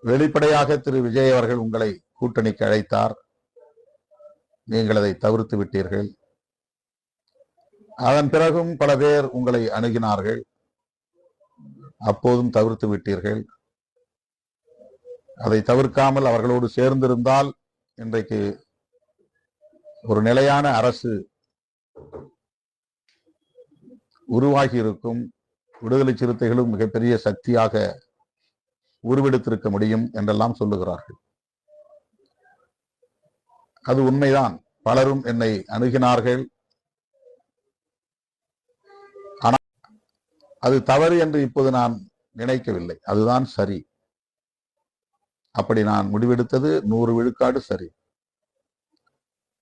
வெளிப்படையாக திரு விஜய் அவர்கள் உங்களை கூட்டணிக்கு அழைத்தார், நீங்கள் அதை தவிர்த்து விட்டீர்கள். அதன் பிறகும் பல பேர் உங்களை அணுகினார்கள், அப்போதும் தவிர்த்து விட்டீர்கள். அதை தவிர்க்காமல் அவர்களோடு சேர்ந்திருந்தால் இன்றைக்கு ஒரு நிலையான அரசு உருவாகி இருக்கும், விடுதலை சிறுத்தைகளும் மிகப்பெரிய சக்தியாக உருவெடுத்திருக்க முடியும் என்றெல்லாம் சொல்லுகிறார்கள். அது உண்மைதான். பலரும் என்னை அணுகினார்கள். ஆனால் அது தவறு என்று இப்போது நான் நினைக்கவில்லை. அதுதான் சரி. அப்படி நான் முடிவெடுத்தது 100 விழுக்காடு சரி.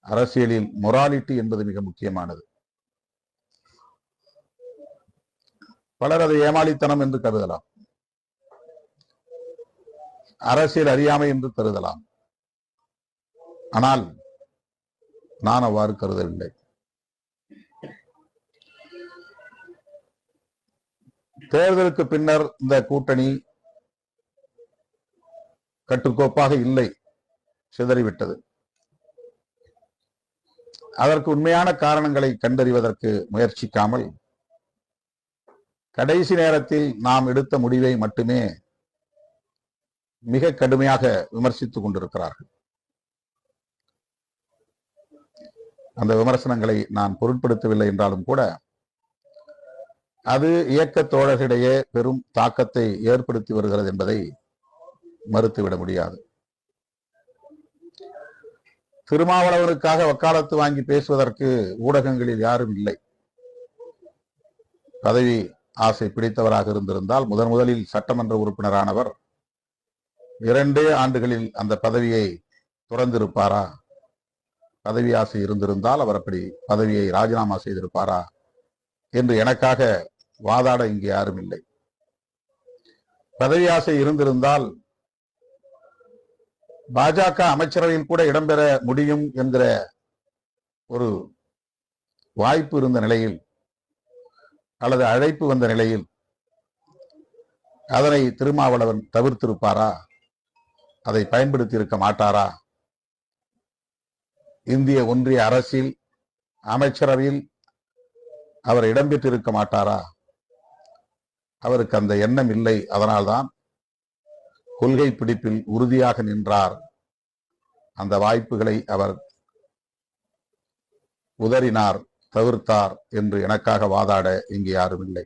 அரசியலில் மொராலிட்டி என்பது மிக முக்கியமானது. பலர் அதை ஏமாளித்தனம் என்று கருதலாம், அரசியல் அறியாமை என்று கருதலாம். ஆனால் நான் அவ்வாறு கருதவில்லை. தேர்தலுக்கு பின்னர் இந்த கூட்டணி கட்டுக்கோப்பாக இல்லை, சிதறிவிட்டது. அதற்கு உண்மையான காரணங்களை கண்டறிவதற்கு முயற்சிக்காமல் கடைசி நேரத்தில் நாம் எடுத்த முடிவை மட்டுமே மிக கடுமையாக விமர்சித்துக் கொண்டிருக்கிறார்கள். அந்த விமர்சனங்களை நான் பொருட்படுத்தவில்லை என்றாலும் கூட அது இயக்க தோழர்களிடையே பெரும் தாக்கத்தை ஏற்படுத்தி வருகிறது என்பதை மறுத்துவிட முடியாது. திருமாவளவனுக்காக வக்காலத்து வாங்கி பேசுவதற்கு ஊடகங்களில் யாரும் இல்லை. பதவி ஆசை பிடித்தவராக இருந்திருந்தால் முதலில் சட்டமன்ற உறுப்பினரானவர் 2 ஆண்டுகளில் அந்த பதவியை துறந்திருப்பாரா? பதவி ஆசை இருந்திருந்தால் அவர் அப்படி பதவியை ராஜினாமா செய்திருப்பாரா என்று எனக்காக வாதாட இங்கு யாரும் இல்லை. பதவி ஆசை இருந்திருந்தால் பாஜக அமைச்சரவையில் கூட இடம்பெற முடியும் என்கிற ஒரு வாய்ப்பு இருந்த நிலையில் அல்லது அழைப்பு வந்த நிலையில் அதனை திருமாவளவன் தவிர்த்திருப்பாரா? அதை பயன்படுத்தி இருக்க மாட்டாரா? இந்திய ஒன்றிய அரசில் அமைச்சரவையில் அவர் இடம்பெற்றிருக்க மாட்டாரா? அவருக்கு அந்த எண்ணம் இல்லை. அதனால்தான் கொள்கை பிடிப்பில் உறுதியாக நின்றார். அந்த வாய்ப்புகளை அவர் உதறினார், தவிர்த்தார் என்று எனக்காக வாதாட இங்கு யாரும் இல்லை.